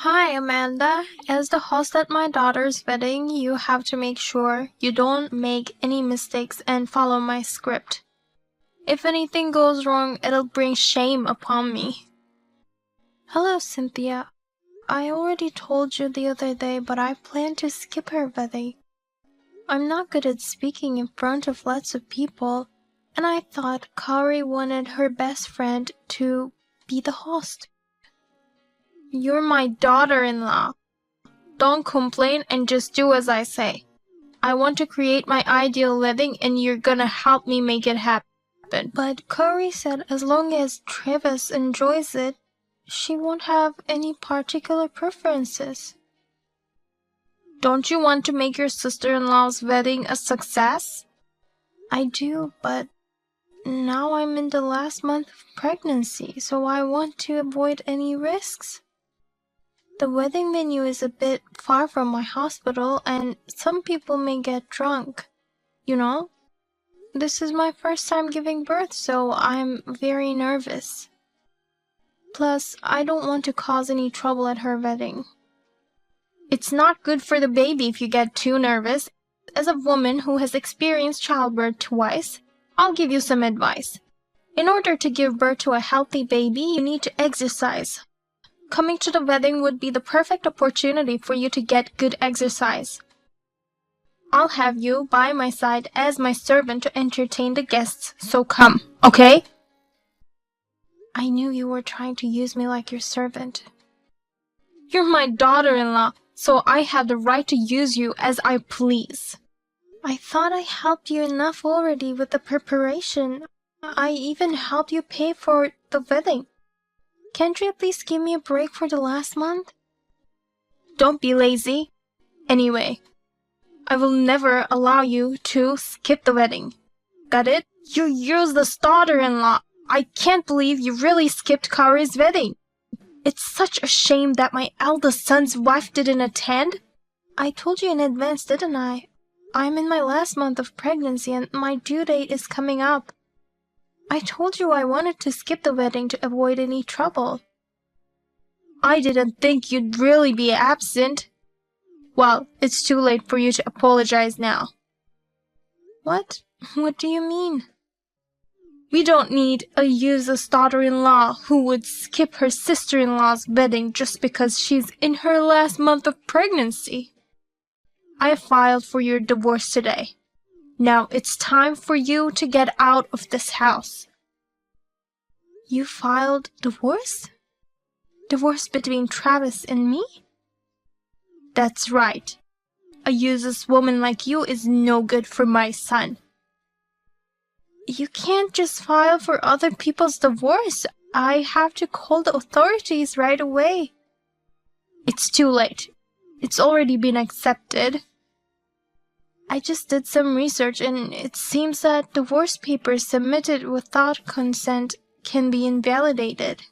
Hi, Amanda. As the host at my daughter's wedding, you have to make sure you don't make any mistakes and follow my script. If anything goes wrong, it'll bring shame upon me. Hello, Cynthia. I already told you the other day, but I plan to skip her wedding. I'm not good at speaking in front of lots of people, and I thought Kari wanted her best friend to be the host. You're my daughter-in-law. Don't complain and just do as I say. I want to create my ideal wedding and you're gonna help me make it happen. But Kari said as long as Travis enjoys it, she won't have any particular preferences. Don't you want to make your sister-in-law's wedding a success? I do, but now I'm in the last month of pregnancy, so I want to avoid any risks. The wedding venue is a bit far from my hospital and some people may get drunk. You know? This is my first time giving birth, so I'm very nervous. Plus, I don't want to cause any trouble at her wedding. It's not good for the baby if you get too nervous. As a woman who has experienced childbirth twice, I'll give you some advice. In order to give birth to a healthy baby, you need to exercise. Coming to the wedding would be the perfect opportunity for you to get good exercise. I'll have you by my side as my servant to entertain the guests, so come, okay? I knew you were trying to use me like your servant. You're my daughter-in-law, so I have the right to use you as I please. I thought I helped you enough already with the preparation. I even helped you pay for the wedding. Can't you at least give me a break for the last month? Don't be lazy. Anyway, I will never allow you to skip the wedding. Got it? You're useless daughter-in-law. I can't believe you really skipped Kari's wedding. It's such a shame that my eldest son's wife didn't attend. I told you in advance, didn't I? I'm in my last month of pregnancy and my due date is coming up. I told you I wanted to skip the wedding to avoid any trouble. I didn't think you'd really be absent. Well, it's too late for you to apologize now. What? What do you mean? We don't need a useless daughter-in-law who would skip her sister-in-law's wedding just because she's in her last month of pregnancy. I filed for your divorce today. Now it's time for you to get out of this house. You filed divorce? Divorce between Travis and me? That's right. A useless woman like you is no good for my son. You can't just file for other people's divorce. I have to call the authorities right away. It's too late. It's already been accepted. I just did some research and it seems that divorce papers submitted without consent can be invalidated.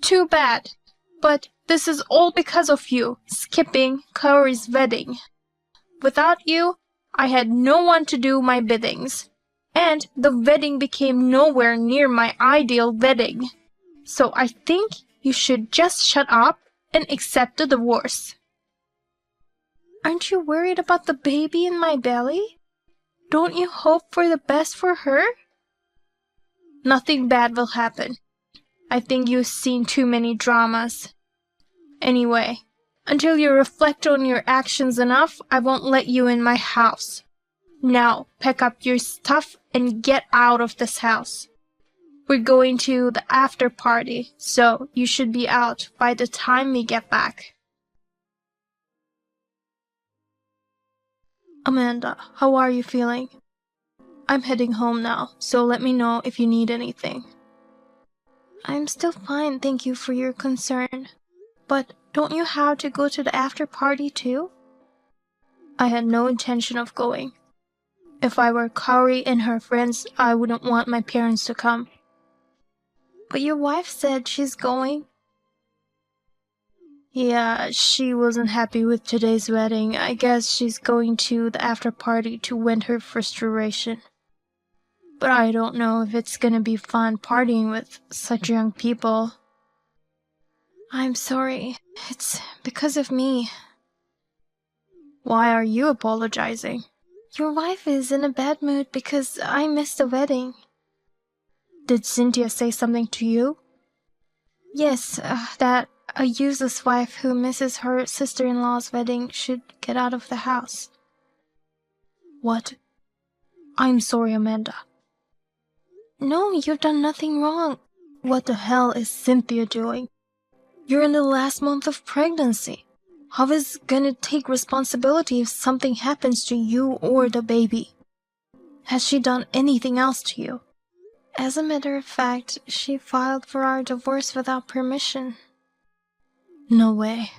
Too bad. But this is all because of you, skipping Kari's wedding. Without you, I had no one to do my biddings. And the wedding became nowhere near my ideal wedding. So I think you should just shut up and accept the divorce. Aren't you worried about the baby in my belly? Don't you hope for the best for her? Nothing bad will happen. I think you've seen too many dramas. Anyway, until you reflect on your actions enough, I won't let you in my house. Now, pack up your stuff and get out of this house. We're going to the after party, so you should be out by the time we get back. Amanda, how are you feeling? I'm heading home now, so let me know if you need anything. I'm still fine, thank you for your concern. But don't you have to go to the after party too? I had no intention of going. If I were Kari and her friends, I wouldn't want my parents to come. But your wife said she's going. Yeah, she wasn't happy with today's wedding. I guess she's going to the after party to vent her frustration. But I don't know if it's gonna be fun partying with such young people. I'm sorry. It's because of me. Why are you apologizing? Your wife is in a bad mood because I missed the wedding. Did Cynthia say something to you? Yes, that a useless wife who misses her sister-in-law's wedding should get out of the house. What? I'm sorry, Amanda. No, you've done nothing wrong. What the hell is Cynthia doing? You're in the last month of pregnancy. How is gonna take responsibility if something happens to you or the baby? Has she done anything else to you? As a matter of fact, she filed for our divorce without permission. No way.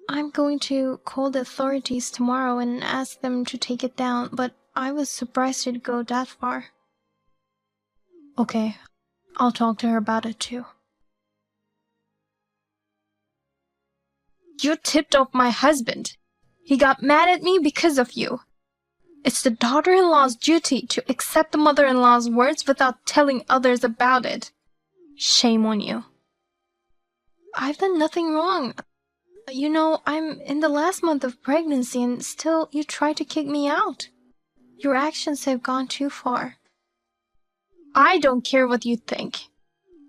I'm going to call the authorities tomorrow and ask them to take it down, but I was surprised she'd go that far. Okay, I'll talk to her about it too. You tipped off my husband. He got mad at me because of you. It's the daughter-in-law's duty to accept the mother-in-law's words without telling others about it. Shame on you. I've done nothing wrong. You know, I'm in the last month of pregnancy and still you try to kick me out. Your actions have gone too far. I don't care what you think.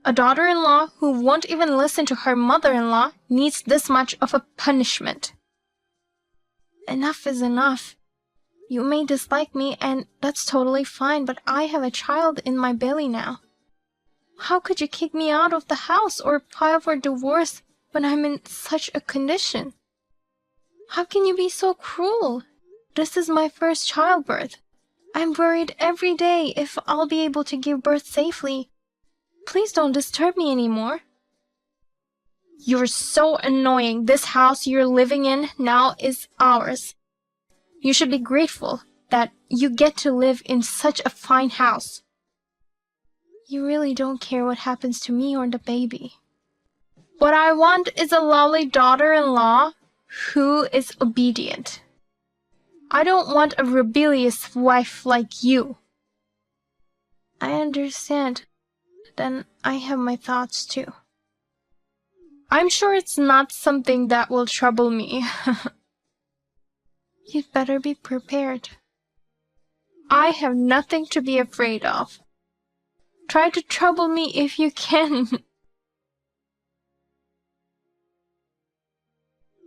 A daughter-in-law who won't even listen to her mother-in-law needs this much of a punishment. Enough is enough. You may dislike me, and that's totally fine, but I have a child in my belly now. How could you kick me out of the house or file for divorce when I'm in such a condition? How can you be so cruel? This is my first childbirth. I'm worried every day if I'll be able to give birth safely. Please don't disturb me anymore. You're so annoying. This house you're living in now is ours. You should be grateful that you get to live in such a fine house. You really don't care what happens to me or the baby. What I want is a lovely daughter-in-law who is obedient. I don't want a rebellious wife like you. I understand. Then I have my thoughts too. I'm sure it's not something that will trouble me. You'd better be prepared. I have nothing to be afraid of. Try to trouble me if you can.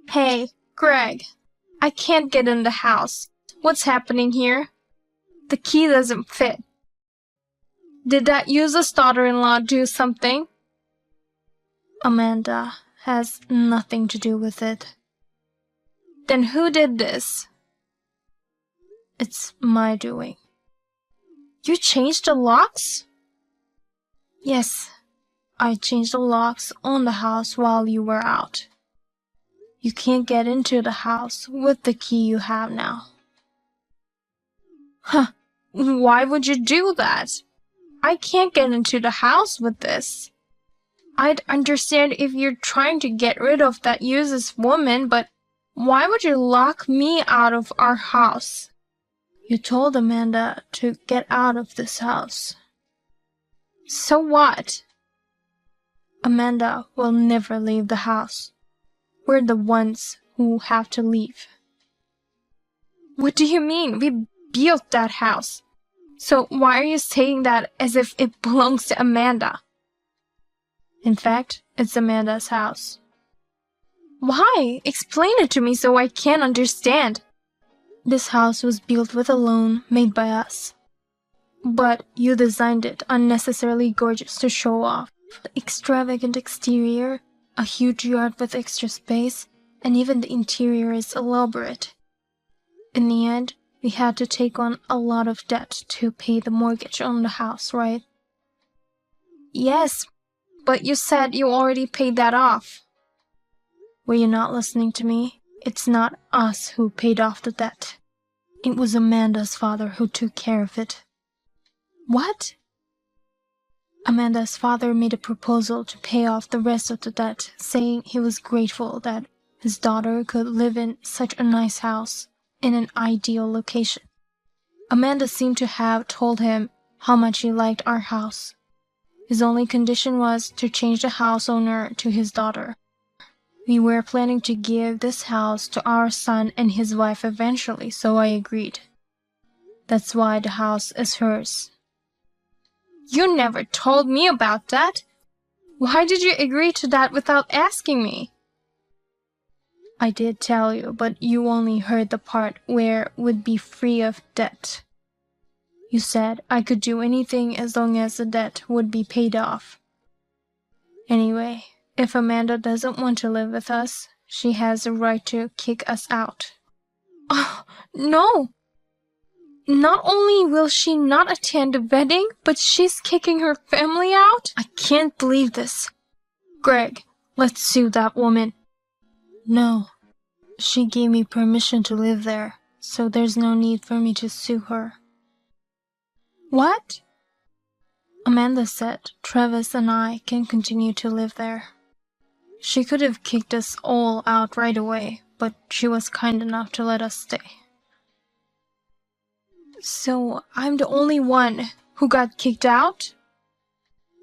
Hey, Greg. I can't get in the house. What's happening here? The key doesn't fit. Did that useless daughter-in-law do something? Amanda has nothing to do with it. Then who did this? It's my doing. You changed the locks? Yes, I changed the locks on the house while you were out. You can't get into the house with the key you have now. Huh, why would you do that? I can't get into the house with this. I'd understand if you're trying to get rid of that useless woman, but why would you lock me out of our house? You told Amanda to get out of this house. So what? Amanda will never leave the house. We're the ones who have to leave. What do you mean? We built that house. So why are you saying that as if it belongs to Amanda? In fact, it's Amanda's house. Why? Explain it to me so I can understand. This house was built with a loan made by us. But you designed it unnecessarily gorgeous to show off. The extravagant exterior, a huge yard with extra space, and even the interior is elaborate. In the end, we had to take on a lot of debt to pay the mortgage on the house, right? Yes, but you said you already paid that off. Were you not listening to me? It's not us who paid off the debt. It was Amanda's father who took care of it. What? Amanda's father made a proposal to pay off the rest of the debt, saying he was grateful that his daughter could live in such a nice house in an ideal location. Amanda seemed to have told him how much he liked our house. His only condition was to change the house owner to his daughter. We were planning to give this house to our son and his wife eventually, so I agreed. That's why the house is hers. You never told me about that. Why did you agree to that without asking me? I did tell you, but you only heard the part where would be free of debt. You said I could do anything as long as the debt would be paid off. Anyway, if Amanda doesn't want to live with us, she has the right to kick us out. Oh, no! Not only will she not attend the wedding, but she's kicking her family out? I can't believe this. Greg, let's sue that woman. No. She gave me permission to live there, so there's no need for me to sue her. What? Amanda said Travis and I can continue to live there. She could have kicked us all out right away, but she was kind enough to let us stay. So I'm the only one who got kicked out?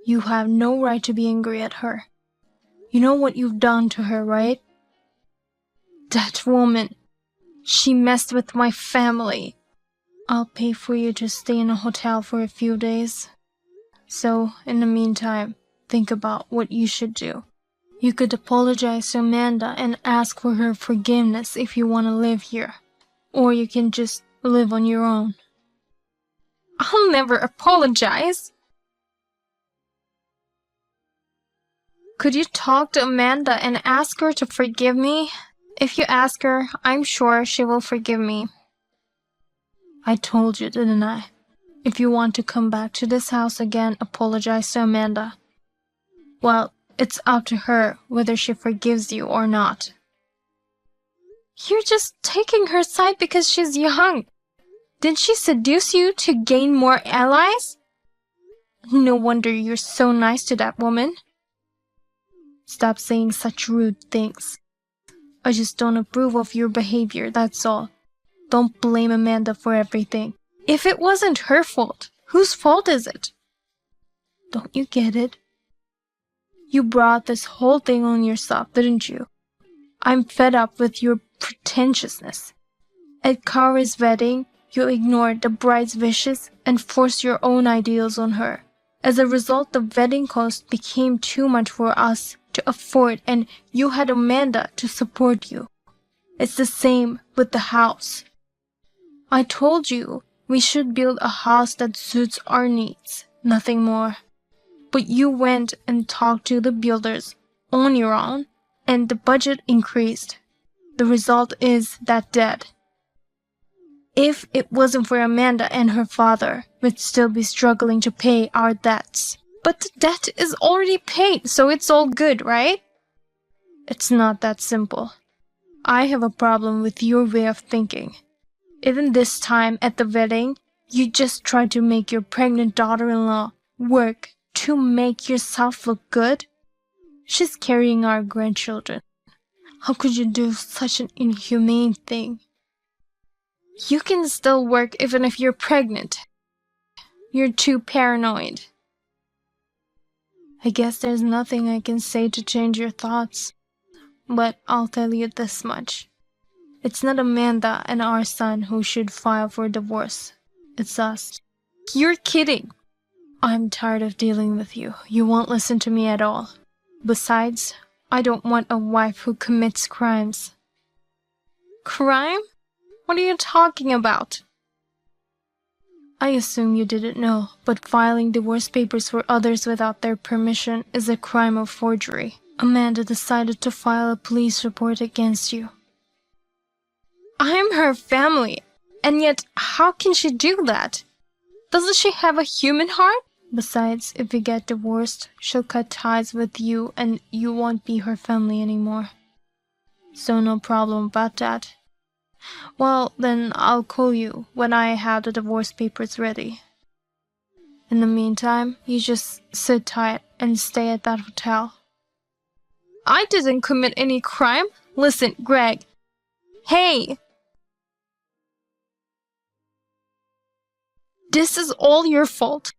You have no right to be angry at her. You know what you've done to her, right? That woman. She messed with my family. I'll pay for you to stay in a hotel for a few days. So, in the meantime, think about what you should do. You could apologize to Amanda and ask for her forgiveness if you want to live here. Or you can just live on your own. I'll never apologize. Could you talk to Amanda and ask her to forgive me? If you ask her, I'm sure she will forgive me. I told you, didn't I? If you want to come back to this house again, apologize to Amanda. Well, it's up to her whether she forgives you or not. You're just taking her side because she's young. Did she seduce you to gain more allies? No wonder you're so nice to that woman. Stop saying such rude things. I just don't approve of your behavior, that's all. Don't blame Amanda for everything. If it wasn't her fault, whose fault is it? Don't you get it? You brought this whole thing on yourself, didn't you? I'm fed up with your pretentiousness. At Kari's wedding, you ignored the bride's wishes and forced your own ideals on her. As a result, the wedding cost became too much for us to afford, and you had Amanda to support you. It's the same with the house. I told you we should build a house that suits our needs, nothing more. But you went and talked to the builders on your own, and the budget increased. The result is that debt. If it wasn't for Amanda and her father, we'd still be struggling to pay our debts. But the debt is already paid, so it's all good, right? It's not that simple. I have a problem with your way of thinking. Even this time at the wedding, you just tried to make your pregnant daughter-in-law work to make yourself look good. She's carrying our grandchildren. How could you do such an inhumane thing? You can still work even if you're pregnant. You're too paranoid. I guess there's nothing I can say to change your thoughts. But I'll tell you this much. It's not Amanda and our son who should file for divorce. It's us. You're kidding. I'm tired of dealing with you. You won't listen to me at all. Besides, I don't want a wife who commits crimes. Crime? What are you talking about? I assume you didn't know, but filing divorce papers for others without their permission is a crime of forgery. Amanda decided to file a police report against you. I'm her family, and yet how can she do that? Doesn't she have a human heart? Besides, if you get divorced, she'll cut ties with you and you won't be her family anymore. So no problem about that. Well, then I'll call you when I have the divorce papers ready. In the meantime, you just sit tight and stay at that hotel. I didn't commit any crime. Listen, Greg. Hey! This is all your fault.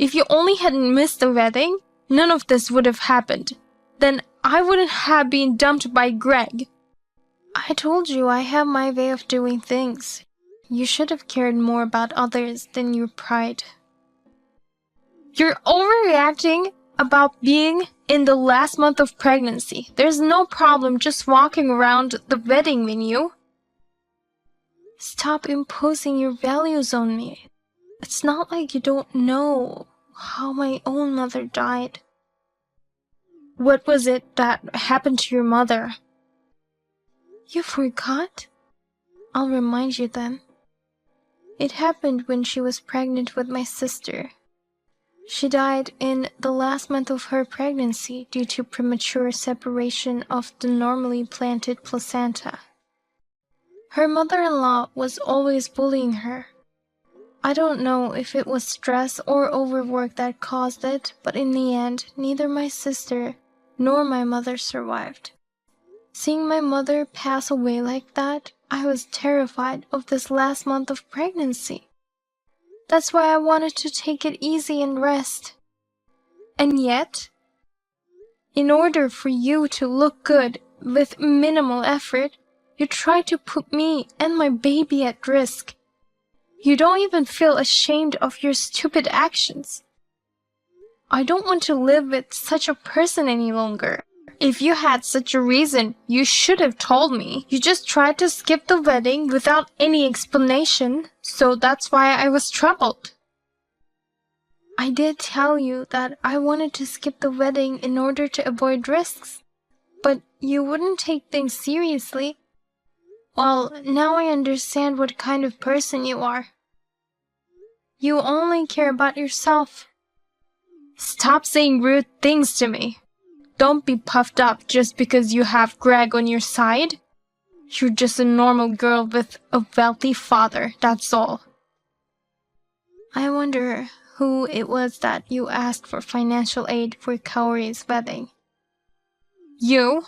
If you only hadn't missed the wedding, none of this would have happened. Then I wouldn't have been dumped by Greg. I told you I have my way of doing things. You should have cared more about others than your pride. You're overreacting about being in the last month of pregnancy. There's no problem just walking around the wedding venue. Stop imposing your values on me. It's not like you don't know how my own mother died. What was it that happened to your mother? You forgot? I'll remind you then. It happened when she was pregnant with my sister. She died in the last month of her pregnancy due to premature separation of the normally planted placenta. Her mother-in-law was always bullying her. I don't know if it was stress or overwork that caused it, but in the end, neither my sister nor my mother survived. Seeing my mother pass away like that, I was terrified of this last month of pregnancy. That's why I wanted to take it easy and rest. And yet, in order for you to look good with minimal effort, you try to put me and my baby at risk. You don't even feel ashamed of your stupid actions. I don't want to live with such a person any longer. If you had such a reason, you should have told me. You just tried to skip the wedding without any explanation, so that's why I was troubled. I did tell you that I wanted to skip the wedding in order to avoid risks, but you wouldn't take things seriously. Well, now I understand what kind of person you are. You only care about yourself. Stop saying rude things to me. Don't be puffed up just because you have Greg on your side. You're just a normal girl with a wealthy father, that's all. I wonder who it was that you asked for financial aid for Kaori's wedding. You?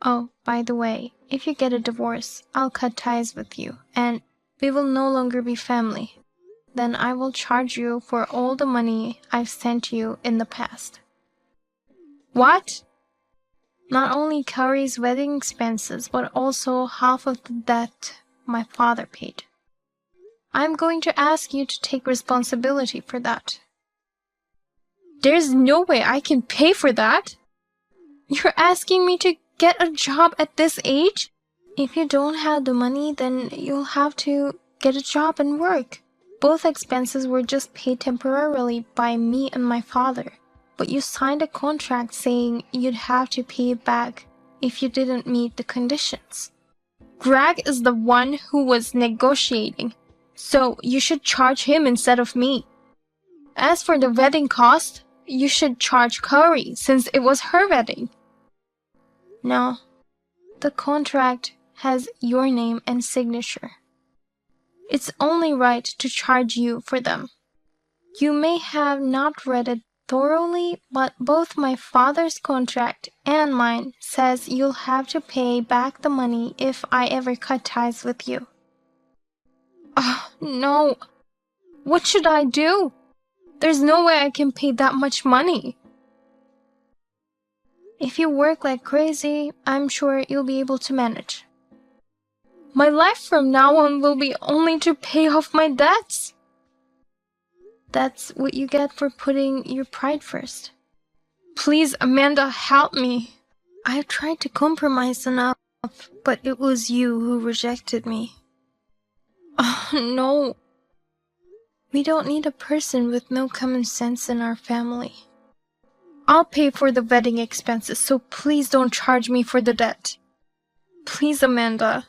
Oh, by the way, if you get a divorce, I'll cut ties with you, and we will no longer be family. Then I will charge you for all the money I've sent you in the past. What? Not only Kaori's wedding expenses, but also half of the debt my father paid. I'm going to ask you to take responsibility for that. There's no way I can pay for that. You're asking me to get a job at this age? If you don't have the money, then you'll have to get a job and work. Both expenses were just paid temporarily by me and my father. But you signed a contract saying you'd have to pay it back if you didn't meet the conditions. Greg is the one who was negotiating, so you should charge him instead of me. As for the wedding cost, you should charge Kaori since it was her wedding. No, the contract has your name and signature. It's only right to charge you for them. You may have not read it thoroughly, but both my father's contract and mine says you'll have to pay back the money if I ever cut ties with you. Oh, no. What should I do? There's no way I can pay that much money. If you work like crazy, I'm sure you'll be able to manage. My life from now on will be only to pay off my debts. That's what you get for putting your pride first. Please, Amanda, help me. I've tried to compromise enough, but it was you who rejected me. Oh, no. We don't need a person with no common sense in our family. I'll pay for the wedding expenses, so please don't charge me for the debt. Please, Amanda.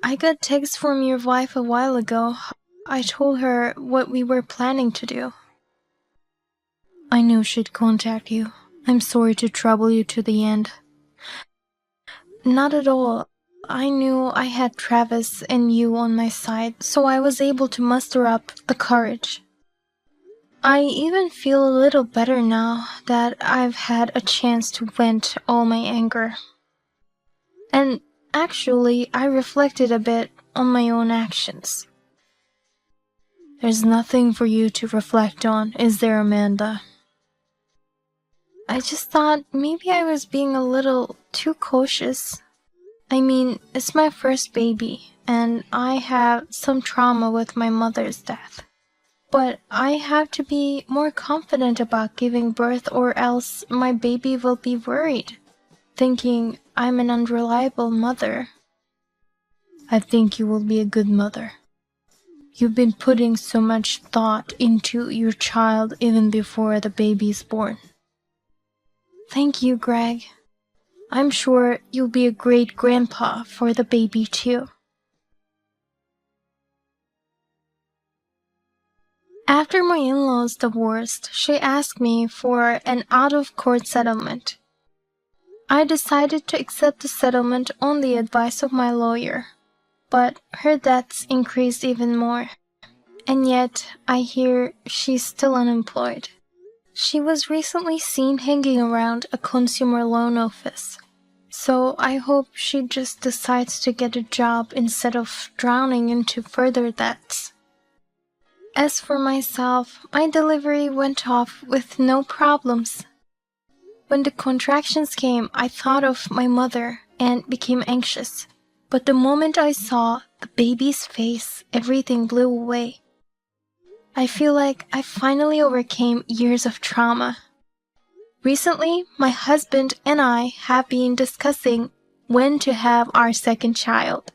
I got text from your wife a while ago. I told her what we were planning to do. I knew she'd contact you. I'm sorry to trouble you to the end. Not at all. I knew I had Travis and you on my side, so I was able to muster up the courage. I even feel a little better now that I've had a chance to vent all my anger. And actually, I reflected a bit on my own actions. There's nothing for you to reflect on, is there, Amanda? I just thought maybe I was being a little too cautious. I mean, it's my first baby, and I have some trauma with my mother's death. But I have to be more confident about giving birth, or else my baby will be worried, thinking I'm an unreliable mother. I think you will be a good mother. You've been putting so much thought into your child even before the baby is born. Thank you, Greg. I'm sure you'll be a great grandpa for the baby too. After my in-laws divorced, she asked me for an out-of-court settlement. I decided to accept the settlement on the advice of my lawyer, but her debts increased even more, and yet I hear she's still unemployed. She was recently seen hanging around a consumer loan office, so I hope she just decides to get a job instead of drowning into further debts. As for myself, my delivery went off with no problems. When the contractions came, I thought of my mother and became anxious. But the moment I saw the baby's face, everything blew away. I feel like I finally overcame years of trauma. Recently, my husband and I have been discussing when to have our second child.